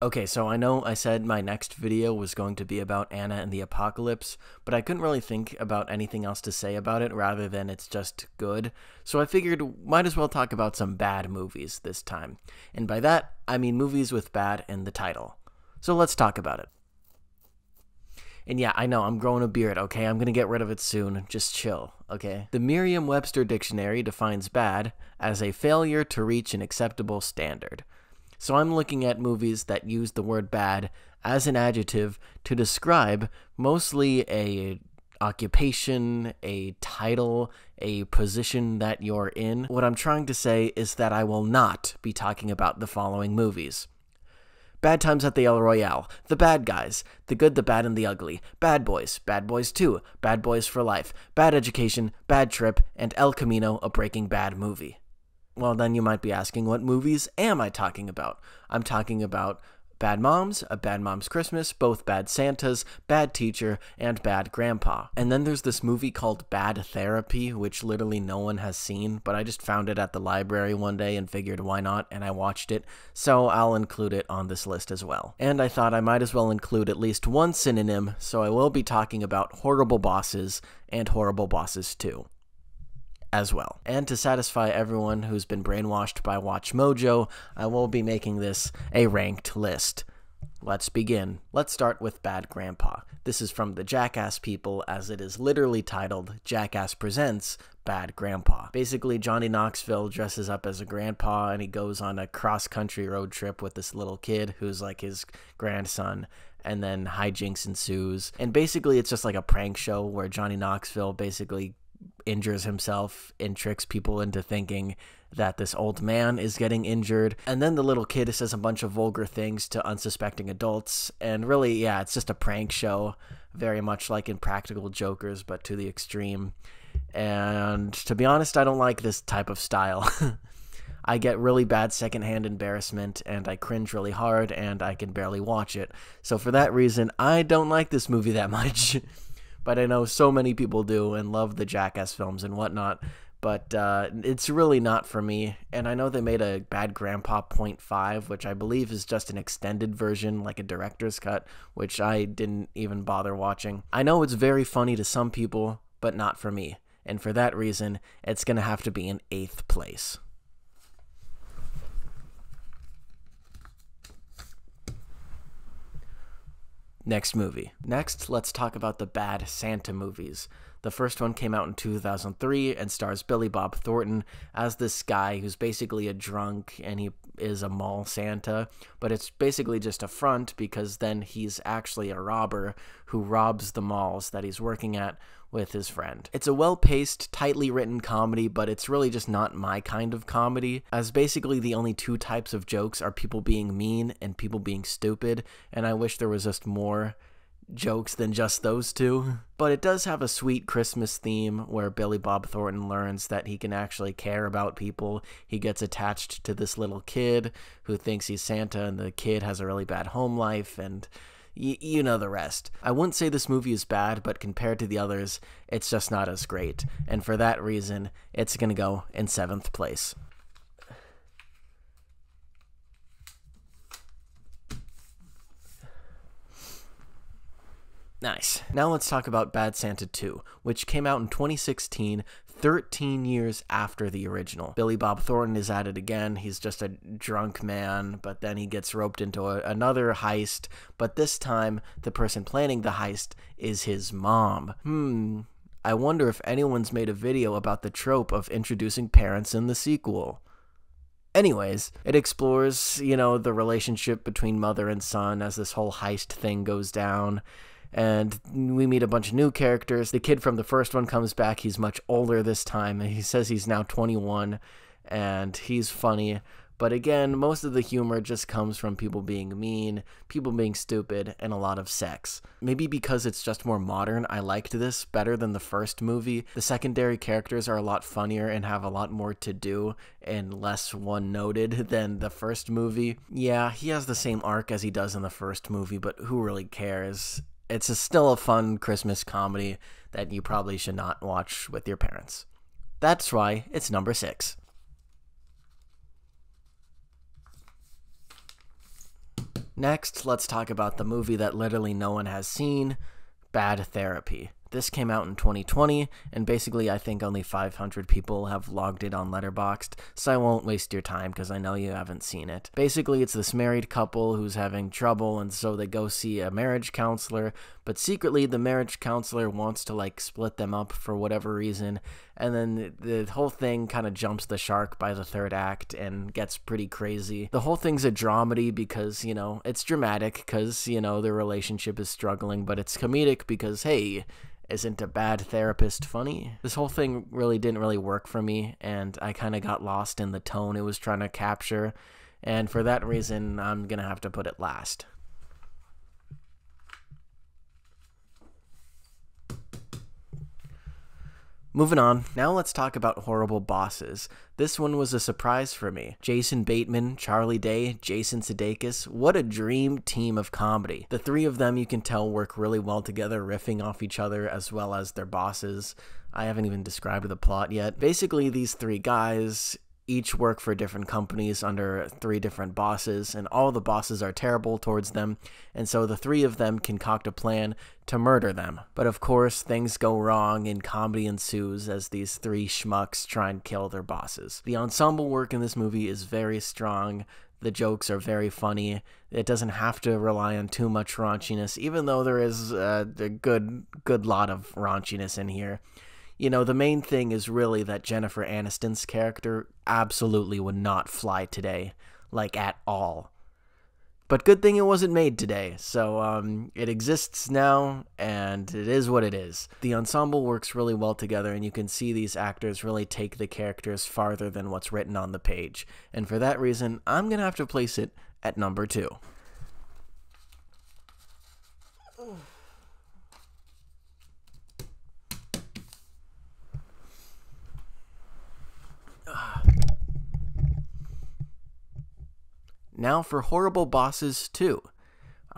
Okay, so I know I said my next video was going to be about Anna and the Apocalypse, but I couldn't really think about anything else to say about it rather than it's just good. So I figured might as well talk about some bad movies this time. And by that, I mean movies with bad in the title. So let's talk about it. And yeah, I know, I'm growing a beard, okay? I'm gonna get rid of it soon. Just chill, okay? The Merriam-Webster Dictionary defines bad as a failure to reach an acceptable standard. So I'm looking at movies that use the word bad as an adjective to describe mostly a occupation, a title, a position that you're in. What I'm trying to say is that I will not be talking about the following movies: Bad Times at the El Royale, The Bad Guys, The Good, the Bad, and the Ugly, Bad Boys 2, Bad Boys for Life, Bad Education, Bad Trip, and El Camino, a Breaking Bad movie. Well, then you might be asking, what movies am I talking about? I'm talking about Bad Moms, A Bad Mom's Christmas, both Bad Santas, Bad Teacher, and Bad Grandpa. And then there's this movie called Bad Therapy, which literally no one has seen, but I just found it at the library one day and figured why not, and I watched it, so I'll include it on this list as well. And I thought I might as well include at least one synonym, so I will be talking about Horrible Bosses and Horrible Bosses 2. As well. And to satisfy everyone who's been brainwashed by Watch Mojo, I will be making this a ranked list. Let's begin. Let's start with Bad Grandpa. This is from the Jackass people, as it is literally titled Jackass Presents Bad Grandpa. Basically, Johnny Knoxville dresses up as a grandpa and he goes on a cross-country road trip with this little kid who's like his grandson, and then hijinks ensues. And basically, it's just like a prank show where Johnny Knoxville basically injures himself and tricks people into thinking that this old man is getting injured. And then the little kid says a bunch of vulgar things to unsuspecting adults. And really, yeah, it's just a prank show, very much like in Practical Jokers, but to the extreme. And to be honest, I don't like this type of style. I get really bad secondhand embarrassment, and I cringe really hard, and I can barely watch it. So for that reason, I don't like this movie that much. But I know so many people do and love the Jackass films and whatnot, but it's really not for me. And I know they made a Bad Grandpa .5, which I believe is just an extended version, like a director's cut, which I didn't even bother watching. I know it's very funny to some people, but not for me. And for that reason, it's going to have to be in 8th place. Next movie. Next, let's talk about the Bad Santa movies. The first one came out in 2003 and stars Billy Bob Thornton as this guy who's basically a drunk, and he is a mall Santa, but it's basically just a front because then he's actually a robber who robs the malls that he's working at with his friend. It's a well-paced, tightly written comedy, but it's really just not my kind of comedy, as basically the only two types of jokes are people being mean and people being stupid, and I wish there was just more jokes than just those two. But it does have a sweet Christmas theme where Billy Bob Thornton learns that he can actually care about people. He gets attached to this little kid who thinks he's Santa, and the kid has a really bad home life, and you know the rest. I wouldn't say this movie is bad, but compared to the others, it's just not as great. And for that reason, it's gonna go in 7th place. Nice. Now let's talk about Bad Santa 2, which came out in 2016, 13 years after the original. Billy Bob Thornton is at it again. He's just a drunk man, but then he gets roped into another heist, but this time the person planning the heist is his mom. I wonder if anyone's made a video about the trope of introducing parents in the sequel. Anyways, it explores, the relationship between mother and son as this whole heist thing goes down. And we meet a bunch of new characters. The kid from the first one comes back. He's much older this time. He says he's now 21, and he's funny. But again, most of the humor just comes from people being mean, people being stupid, and a lot of sex. Maybe because it's just more modern, I liked this better than the first movie. The secondary characters are a lot funnier and have a lot more to do and less one-noted than the first movie. Yeah, he has the same arc as he does in the first movie, but who really cares? It's still a fun Christmas comedy that you probably should not watch with your parents. That's why it's number 6. Next, let's talk about the movie that literally no one has seen, Bad Therapy. This came out in 2020, and basically I think only 500 people have logged it on Letterboxd, so I won't waste your time because I know you haven't seen it. Basically, it's this married couple who's having trouble, and so they go see a marriage counselor, but secretly the marriage counselor wants to, like, split them up for whatever reason, and then the whole thing kind of jumps the shark by the third act and gets pretty crazy. The whole thing's a dramedy because, you know, it's dramatic because, you know, their relationship is struggling, but it's comedic because, hey, isn't a bad therapist funny? This whole thing really didn't really work for me, and I kind of got lost in the tone it was trying to capture, and for that reason, I'm gonna have to put it last. Moving on, now let's talk about Horrible Bosses. This one was a surprise for me. Jason Bateman, Charlie Day, Jason Sudeikis, what a dream team of comedy. The three of them, you can tell, work really well together, riffing off each other as well as their bosses. I haven't even described the plot yet. Basically, these three guys each work for different companies under three different bosses, and all the bosses are terrible towards them, and so the three of them concoct a plan to murder them. But of course, things go wrong and comedy ensues as these three schmucks try and kill their bosses. The ensemble work in this movie is very strong. The jokes are very funny. It doesn't have to rely on too much raunchiness, even though there is a good lot of raunchiness in here. You know, the main thing is really that Jennifer Aniston's character absolutely would not fly today, like at all. But good thing it wasn't made today, so it exists now, and it is what it is. The ensemble works really well together, and you can see these actors really take the characters farther than what's written on the page. And for that reason, I'm gonna have to place it at number 2. Now for Horrible Bosses 2.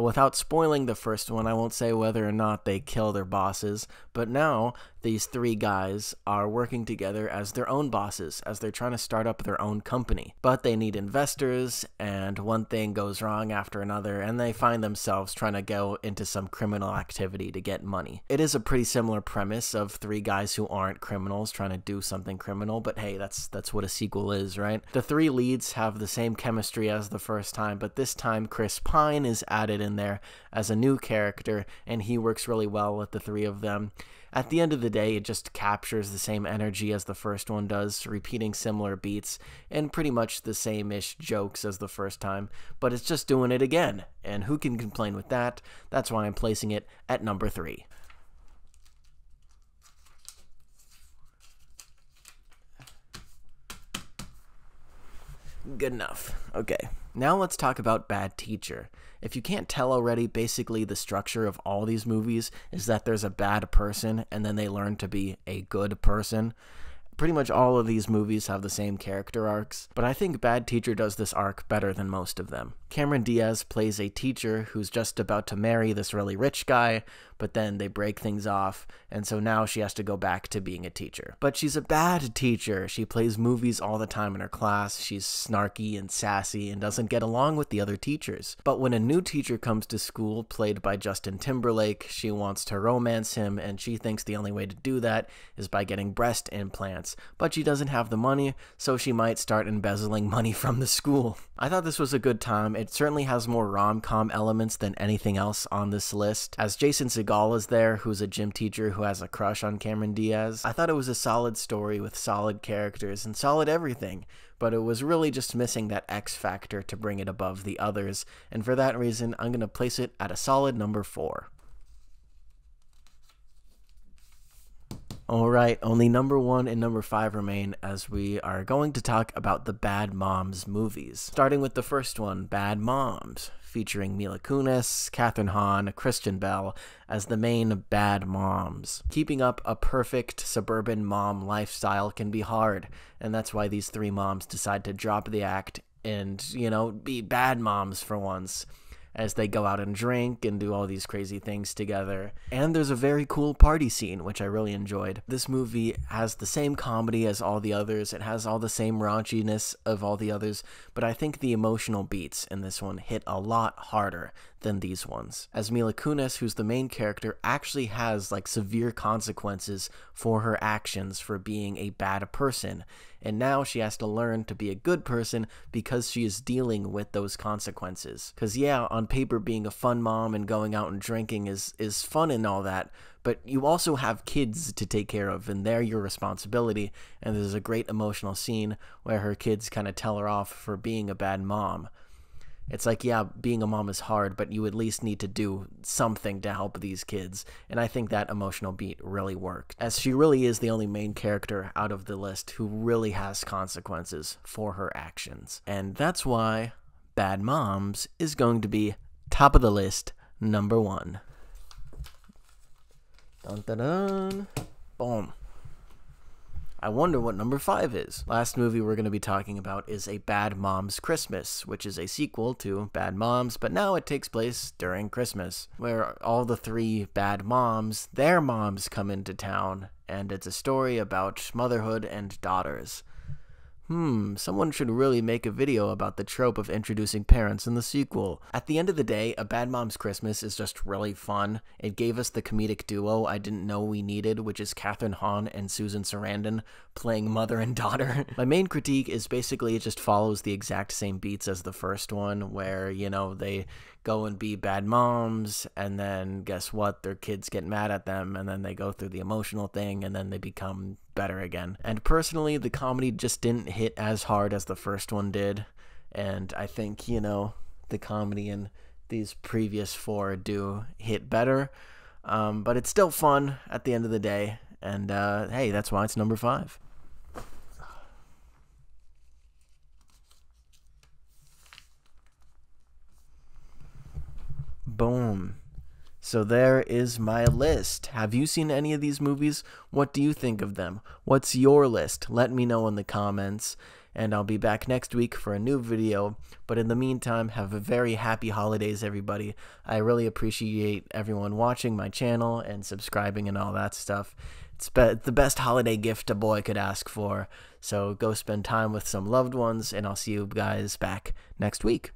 Without spoiling the first one, I won't say whether or not they kill their bosses, but now these three guys are working together as their own bosses, as they're trying to start up their own company. But they need investors, and one thing goes wrong after another, and they find themselves trying to go into some criminal activity to get money. It is a pretty similar premise of three guys who aren't criminals trying to do something criminal, but hey, that's what a sequel is, right? The three leads have the same chemistry as the first time, but this time Chris Pine is added in there as a new character, and he works really well with the three of them. At the end of the day, it just captures the same energy as the first one does, repeating similar beats and pretty much the same-ish jokes as the first time, but it's just doing it again, and who can complain with that? That's why I'm placing it at number 3. Good enough. Okay, now let's talk about Bad Teacher. If you can't tell already, basically the structure of all these movies is that there's a bad person and then they learn to be a good person. Pretty much all of these movies have the same character arcs, but I think Bad Teacher does this arc better than most of them. Cameron Diaz plays a teacher who's just about to marry this really rich guy, but then they break things off, and so now she has to go back to being a teacher. But she's a bad teacher. She plays movies all the time in her class. She's snarky and sassy and doesn't get along with the other teachers. But when a new teacher comes to school, played by Justin Timberlake, she wants to romance him, and she thinks the only way to do that is by getting breast implants. But she doesn't have the money, so she might start embezzling money from the school. I thought this was a good time. It certainly has more rom-com elements than anything else on this list. As Jason Segel is there, who's a gym teacher who has a crush on Cameron Diaz, I thought it was a solid story with solid characters and solid everything, but it was really just missing that X factor to bring it above the others, and for that reason, I'm going to place it at a solid number 4. Alright, only number 1 and number 5 remain as we are going to talk about the Bad Moms movies. Starting with the first one, Bad Moms, featuring Mila Kunis, Kathryn Hahn, Kristen Bell as the main bad moms. Keeping up a perfect suburban mom lifestyle can be hard, and that's why these three moms decide to drop the act and, you know, be bad moms for once. as they go out and drink and do all these crazy things together. And there's a very cool party scene, which I really enjoyed. This movie has the same comedy as all the others. It has all the same raunchiness of all the others, but I think the emotional beats in this one hit a lot harder than these ones, as Mila Kunis, who's the main character, actually has like severe consequences for her actions for being a bad person, and now she has to learn to be a good person because she is dealing with those consequences. Because yeah, on paper being a fun mom and going out and drinking is fun and all that, but you also have kids to take care of, and they're your responsibility. And there's a great emotional scene where her kids kind of tell her off for being a bad mom. It's like, yeah, being a mom is hard, but you at least need to do something to help these kids. And I think that emotional beat really worked, as she really is the only main character out of the list who really has consequences for her actions. And that's why Bad Moms is going to be top of the list, number 1. Dun dun dun. Boom. I wonder what number 5 is. Last movie we're going to be talking about is A Bad Mom's Christmas, which is a sequel to Bad Moms, but now it takes place during Christmas, where all the 3 bad moms, their moms, come into town, and it's a story about motherhood and daughters. Someone should really make a video about the trope of introducing parents in the sequel. At the end of the day, A Bad Mom's Christmas is just really fun. It gave us the comedic duo I didn't know we needed, which is Kathryn Hahn and Susan Sarandon playing mother and daughter. My main critique is basically it just follows the exact same beats as the first one, where, you know, they go and be bad moms, and then guess what? Their kids get mad at them, and then they go through the emotional thing, and then they become better again. And personally, the comedy just didn't hit as hard as the first one did, and I think, you know, the comedy in these previous 4 do hit better, but it's still fun at the end of the day, and hey, that's why it's number 5. Boom. So there is my list. Have you seen any of these movies? What do you think of them? What's your list? Let me know in the comments, and I'll be back next week for a new video. But in the meantime, have a very happy holidays, everybody. I really appreciate everyone watching my channel and subscribing and all that stuff. It's the best holiday gift a boy could ask for. So go spend time with some loved ones, and I'll see you guys back next week.